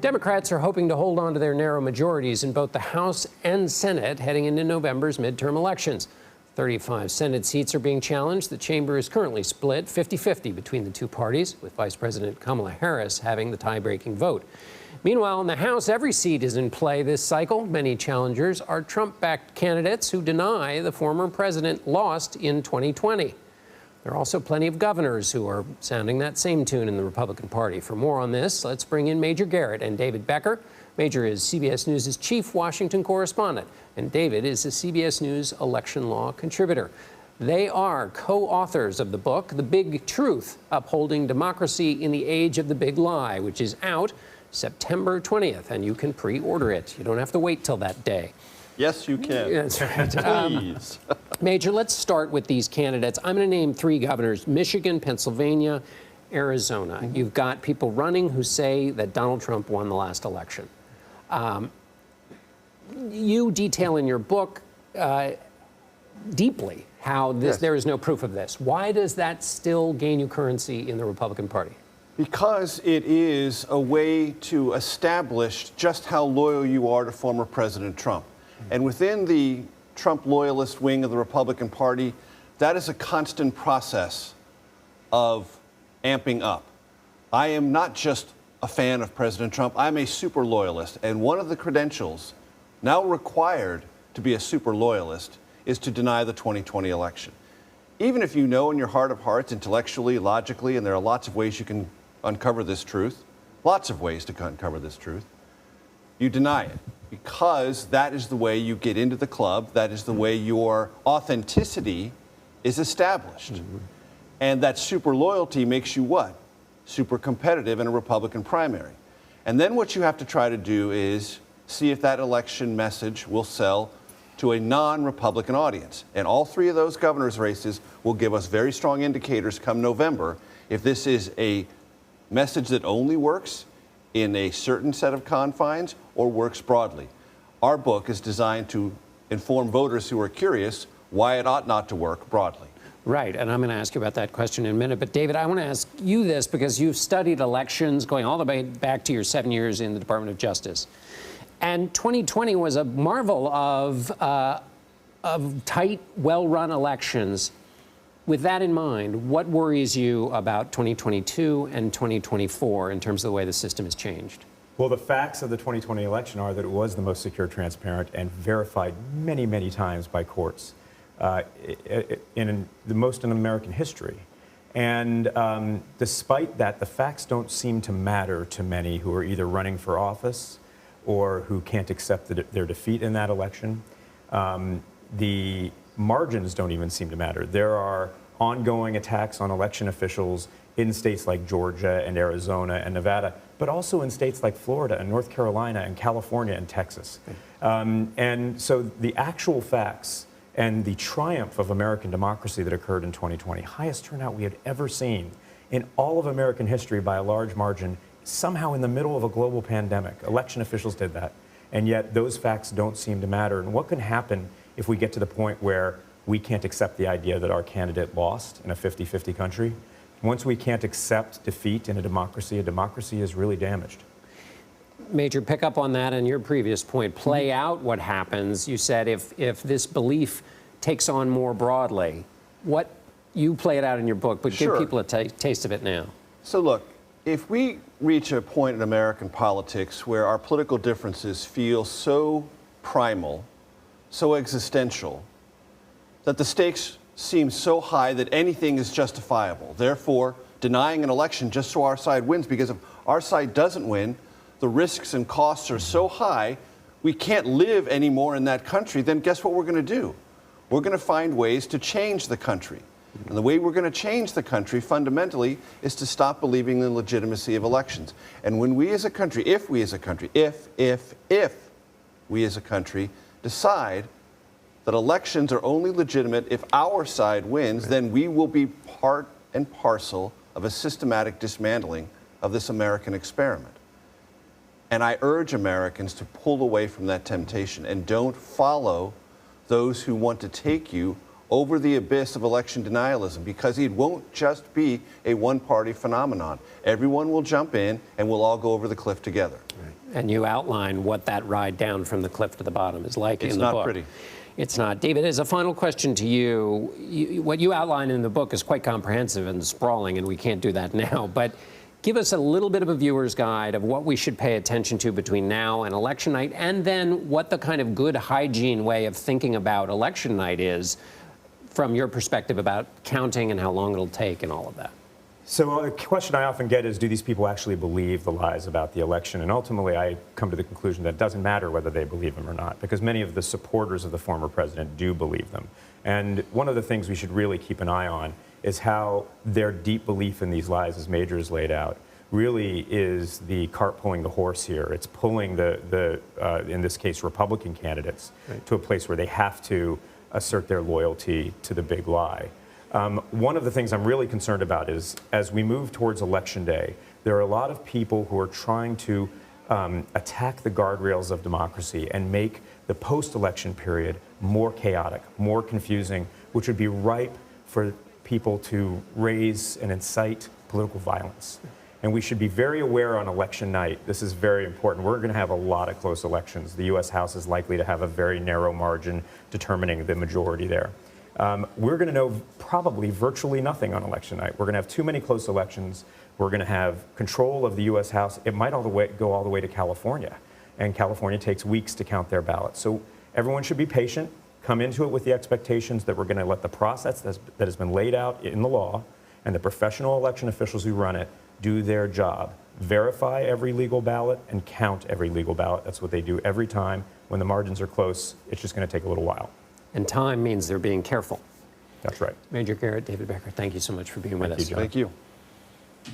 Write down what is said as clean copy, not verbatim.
Democrats are hoping to hold on to their narrow majorities in both the House and Senate heading into November's midterm elections. 35 Senate seats are being challenged. The chamber is currently split 50-50 between the two parties, with Vice President Kamala Harris having the tie-breaking vote. Meanwhile, in the House, every seat is in play this cycle. Many challengers are Trump-backed candidates who deny the former president lost in 2020. There are also plenty of governors who are sounding that same tune in the Republican Party. For more on this, let's bring in Major Garrett and David Becker. Major is CBS News' chief Washington correspondent, and David is a CBS News election law contributor. They are co-authors of the book, The Big Truth, Upholding Democracy in the Age of the Big Lie, which is out September 20th, and you can pre-order it. You don't have to wait till that day. Yes, you can. That's right. Please. Major, let's start with these candidates. I'm going to name three governors: Michigan, Pennsylvania, Arizona. You've got people running who say that Donald Trump won the last election. You detail in your book deeply how there is no proof of this. Why does that still gain you currency in the Republican Party? Because it is a way to establish just how loyal you are to former President Trump. And within the Trump loyalist wing of the Republican Party, that is a constant process of amping up. I am not just a fan of President Trump, I'm a super loyalist. And one of the credentials now required to be a super loyalist is to deny the 2020 election. Even if you know in your heart of hearts, intellectually, logically, and there are lots of ways you can uncover this truth, lots of ways to uncover this truth, you deny it. Because that is the way you get into the club, that is the way your authenticity is established. And that super loyalty makes you what? Super competitive in a Republican primary. And then what you have to try to do is see if that election message will sell to a non-Republican audience. And all three of those governor's races will give us very strong indicators come November if this is a message that only works in a certain set of confines or works broadly. Our book is designed to inform voters who are curious why it ought not to work broadly. Right, and I'm going to ask you about that question in a minute. But David, I want to ask you this because you've studied elections going all the way back to your 7 years in the Department of Justice. And 2020 was a marvel of tight, well-run elections. With that in mind, what worries you about 2022 and 2024 in terms of the way the system has changed? Well, the facts of the 2020 election are that it was the most secure, transparent, and verified many, many times by courts, in the most in American history. And despite that, the facts don't seem to matter to many who are either running for office or who can't accept their defeat in that election. The margins don't even seem to matter. There are ongoing attacks on election officials in states like Georgia and Arizona and Nevada, but also in states like Florida and North Carolina and California and Texas. And so the actual facts and the triumph of American democracy that occurred in 2020, highest turnout we had ever seen in all of American history by a large margin, somehow in the middle of a global pandemic. Election officials did that. And yet those facts don't seem to matter. And what can happen if we get to the point where we can't accept the idea that our candidate lost in a 50-50 country? Once we can't accept defeat in a democracy is really damaged. Major, pick up on that and your previous point. Play out what happens. You said if this belief takes on more broadly, what you play it out in your book, but give people a taste of it now. So look, if we reach a point in American politics where our political differences feel so primal, so existential, that the stakes seem so high that anything is justifiable. Therefore, denying an election just so our side wins, because if our side doesn't win, the risks and costs are so high, we can't live anymore in that country, then guess what we're going to do? We're going to find ways to change the country. And the way we're going to change the country fundamentally is to stop believing in the legitimacy of elections. And when we as a country, if we as a country decide that elections are only legitimate if our side wins, then we will be part and parcel of a systematic dismantling of this American experiment. And I urge Americans to pull away from that temptation and don't follow those who want to take you over the abyss of election denialism, because it won't just be a one-party phenomenon. Everyone will jump in and we'll all go over the cliff together. Right. And you outline what that ride down from the cliff to the bottom is like in the book. It's not pretty. It's not. David, as a final question to you, what you outline in the book is quite comprehensive and sprawling, and we can't do that now. But give us a little bit of a viewer's guide of what we should pay attention to between now and election night, and then what the kind of good hygiene way of thinking about election night is from your perspective about counting and how long it'll take and all of that. So a question I often get is, do these people actually believe the lies about the election? And ultimately, I come to the conclusion that it doesn't matter whether they believe them or not, because many of the supporters of the former president do believe them. And one of the things we should really keep an eye on is how their deep belief in these lies, as Major has laid out, really is the cart pulling the horse here. It's pulling in this case, Republican candidates to a place where they have to assert their loyalty to the big lie. One of the things I'm really concerned about is, as we move towards Election Day, there are a lot of people who are trying to attack the guardrails of democracy and make the post-election period more chaotic, more confusing, which would be ripe for people to raise and incite political violence. And we should be very aware on election night. This is very important. We're going to have a lot of close elections. The U.S. House is likely to have a very narrow margin determining the majority there. We're going to know probably virtually nothing on election night. We're going to have too many close elections. We're going to have control of the U.S. House. It might go all the way to California, and California takes weeks to count their ballots. So everyone should be patient, come into it with the expectations that we're going to let the process that has been laid out in the law and the professional election officials who run it do their job. Verify every legal ballot and count every legal ballot. That's what they do every time. When the margins are close, it's just going to take a little while. And time means they're being careful. That's right. Major Garrett, David Becker, thank you so much for being with us. John. Thank you.